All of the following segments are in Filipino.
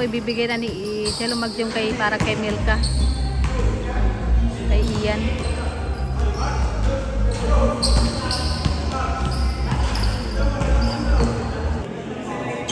po ibibigay na ni Chelo Mags yung para kay Milka. Kay Ian.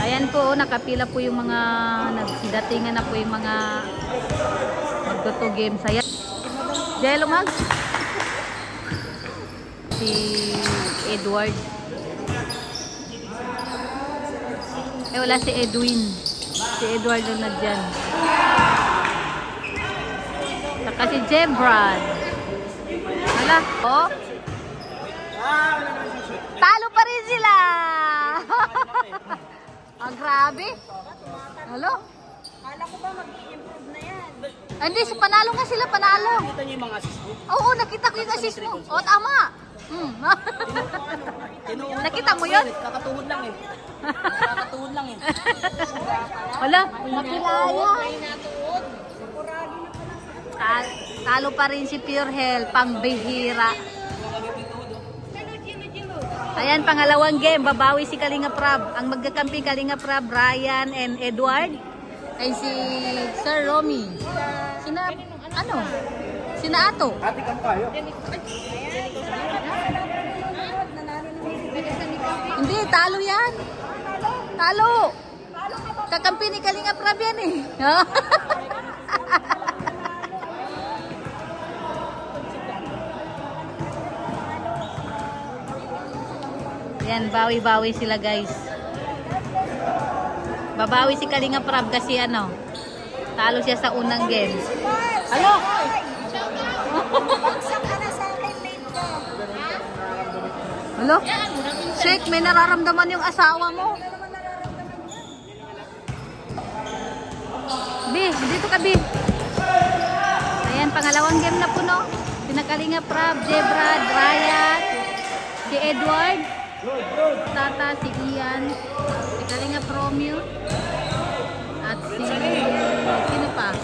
Ayan po, nakapila po yung mga nagdatingan na po yung mga magto games. Ayan. Chelo Mags. Si Edward. Wala si Edwin. Si Edward na dyan. Saka si Jebrad. Wala. Oh. Talo pa rin sila. Ah, grabe. Halo? Kala ko ba mag-i-improve na yan? Hindi, panalo nga sila, panalo. Nakita niyo yung mga assist mo? Oo, nakita ko yung assist mo. O, tama. Nakita mo yun? Kakatuhod lang eh. Kakatuhod lang eh. Wala, nakilaya. Talo pa rin si Pure Health, pambihira. Ayan, pangalawang game, babawi si Kalinga Prab. Ang magkakampi Kalinga Prab, Ryan and Edward. Ay si Sir Romy. Sina, ano? Sina Ato. Ati kam kayo. Hindi, talo yan. Talo. Kakampi ni Kalinga Prab yan eh. Yan, bawi-bawi sila guys. Babawi si Kalinga Prab kasi ano, talo siya sa unang game. Alo? Alo? Shake, may nararamdaman yung asawa mo. Bi, dito ka Bi. Ayan, pangalawang game na po no. Sina Kalinga Prab, Jebrad, Ryan, si Edward, Tata, si Ian, si Kalinga Promil, at si sino pa?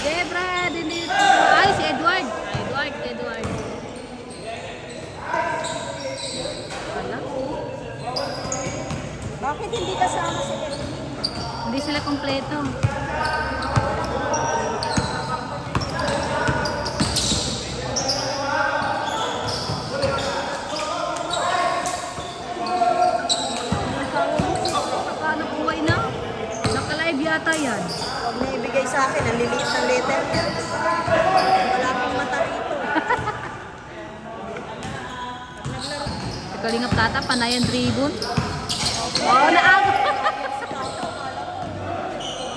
Jebrad, hindi ito. Ay, si Edward. Edward. Wala. Bakit hindi kasama sila? Hindi sila kompleto. Paano buhay na? Naka-live yata yan. Huwag na ibigay sa akin, ang liliit ng letter niya. Wala pang mata ito. Si Kalingap Tata, panayan dribon. Oh, naag!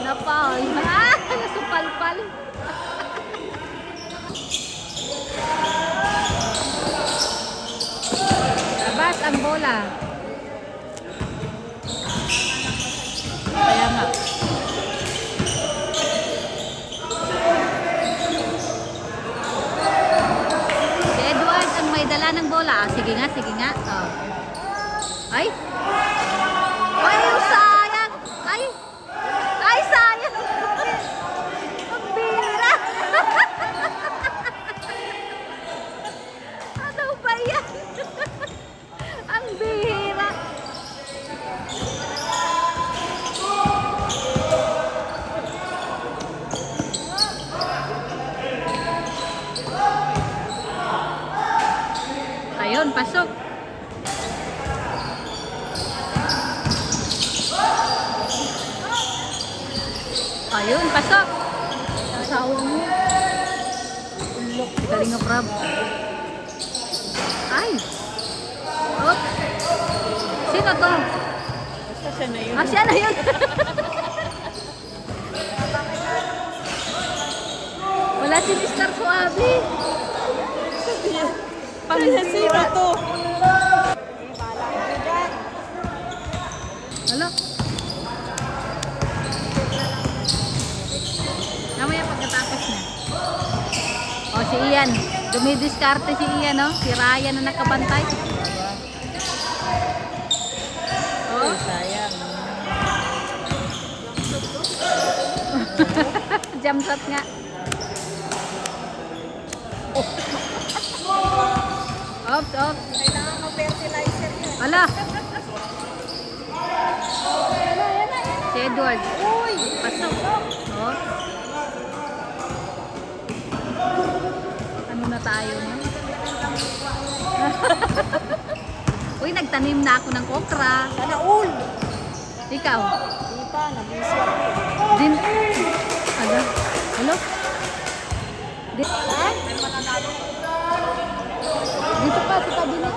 Napay. Nasupal-pal. Labas ang bola. Kaya nga. Si Edward ang may dala ng bola. Ah, sige nga. Oh. Ay! Ay, sayang! Ay, sayang! Ang bira! Ano ba yan? Ang bira! Ayun, pasok! Ayun, pasok. Asawa mo. Ulok, si Kalinga Prab. Ay. Oh. Sino to? Basta siya na yun. Ah, siya na yun. Wala si Mr. Suabe. Sino to? Halo. Namaya pagkatapos na. O, si Ian. Dumidiskarte si Ian, no? Si Ryan na nakabantay. Oh. Sayang. Jump shot nga. Ops, ops. Kailangan ng fertilizer yan. Ala. Si Edward. Uy, pasok. Oh. Ano na tayo na? Uy, nagtanim na ako ng okra. Sana all. Ikaw? Di pa, nabisi ako. Din. Ala. Hello? Ha? Dito pa sa tabi na.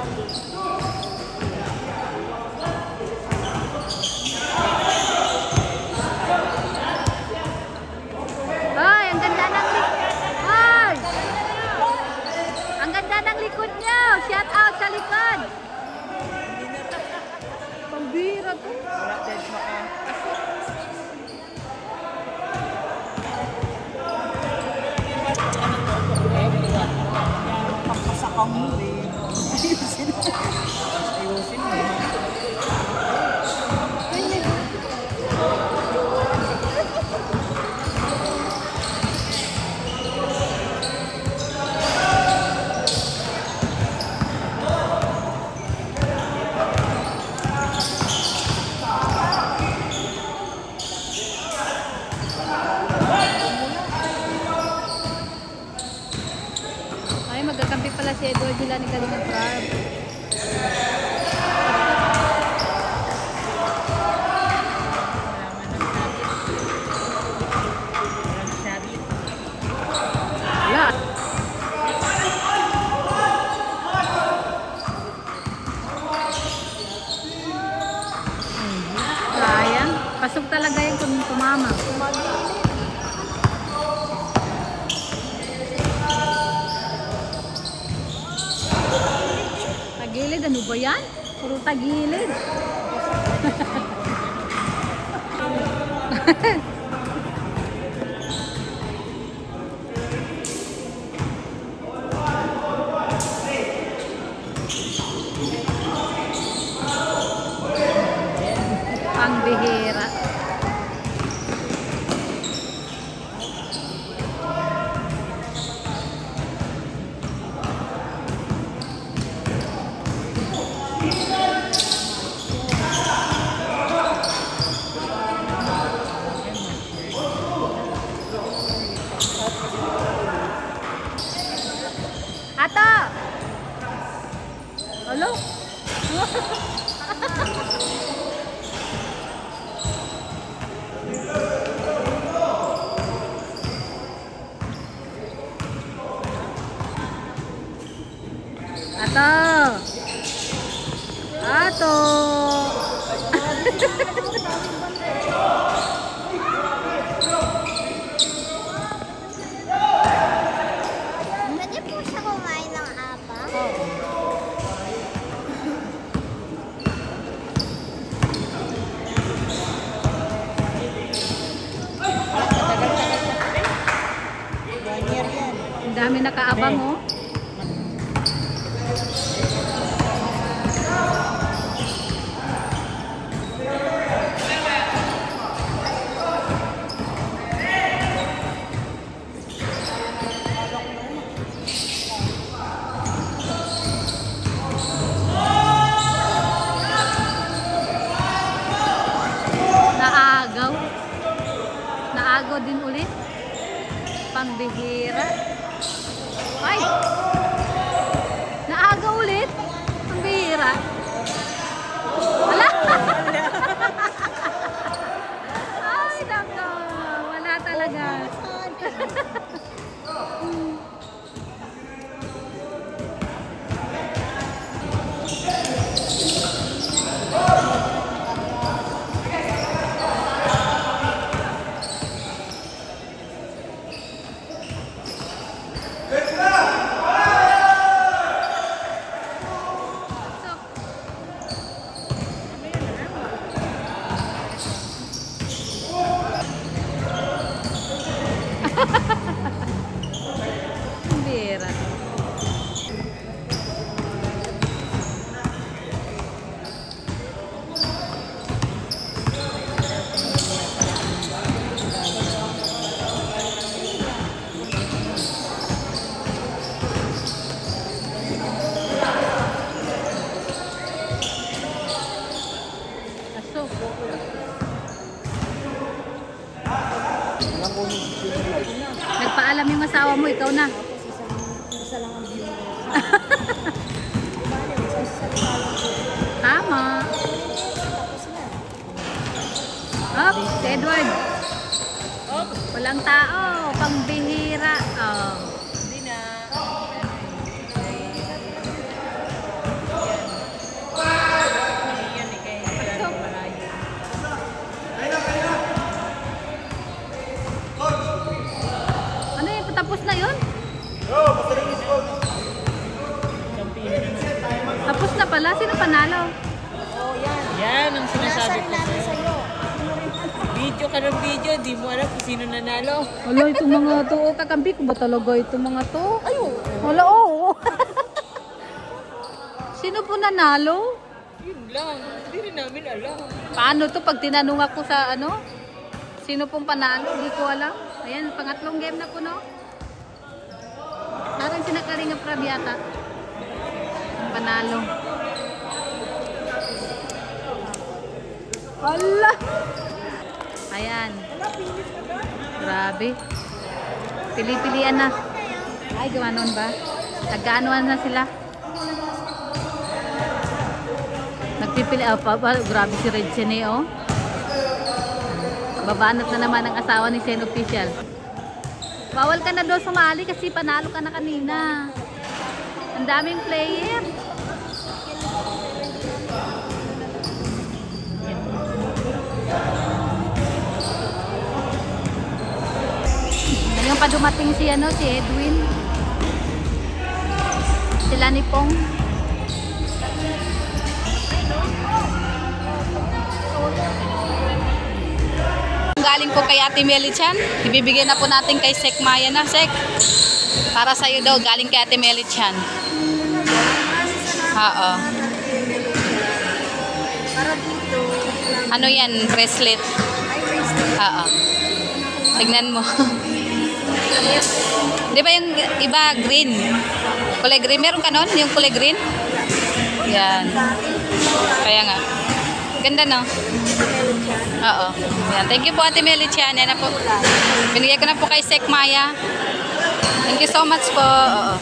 Ay, ang ganda ng likod. Ay! Ang ganda ng likod niyo. Shout out sa likod. Pambira to. Pagpasakang mo eh. Ayusin mo. Ay, magkakampi pala si Edward nila ni Kalingap Prab. Wala. Sayang. Pasok talaga yung kung tumama. Tagilid, ano ba yan? Puro tagilid. Ang bihira. Ato! Hello? Ato! Ato! Pwede po siya kumain ng apa? Ganyer yan. Ang dami nakaabang, oh. Naagaw. Naagaw din ulit. Pambihira. Ay! Naagaw ulit. Pambihira. Wala! Ay, nako. Wala talaga. asawa mo, ikaw na. Isa lang ang view. Tama. Up, si Edward. Walang tao, pangbihira. Oh. Hindi na. Ano yun? Tapos na yun? Tapos na pala? Sino panalo? Oh, yan. Yan ang sinasabi ko namin sa'yo. sa'yo. Video ka ng video, di mo alam kung sino nanalo. Wala, itong mga to. Kakampi ko ba talaga itong mga to? Ayun. Wala, oo. Sino po nanalo? Yun lang, hindi rin namin alam. Paano to pag tinanong ako sa ano? Sino pong panalo? Hindi ko alam. Ayan, pangatlong game na po, no? Parang sinakaring ng Prab yata. Ang panalo. Hala! Ayan. Grabe. Pili-pilian na. Ay, gawanon ba? Nagkaanuan na sila. Nagpipili. Grabe si Red Sene, oh. Babanat na naman ang asawa ni Sen Official. Bawal ka na doon sumali kasi panalo ka na kanina. Ang daming player. Ngayon pa dumating si si Edwin. Sila ni Pong. Galing po kay Ate Meli Chan. Ibibigay na po natin kay Sek Maya na. Sek, para sa'yo daw, galing kay Ate Meli Chan. Oo. Para dito. Ano yan? Bracelet. Ay, bracelet. Oo. Tignan mo. Di ba yung iba green? Kulay green. Meron ka nun? Yung kulay green? Yan. Kaya nga. Ganda, no? Oo. Yan. Thank you po, Ate Meli Chan. Yan na po. Binigay ko na po kay Sek Maya. Thank you so much po. Oo.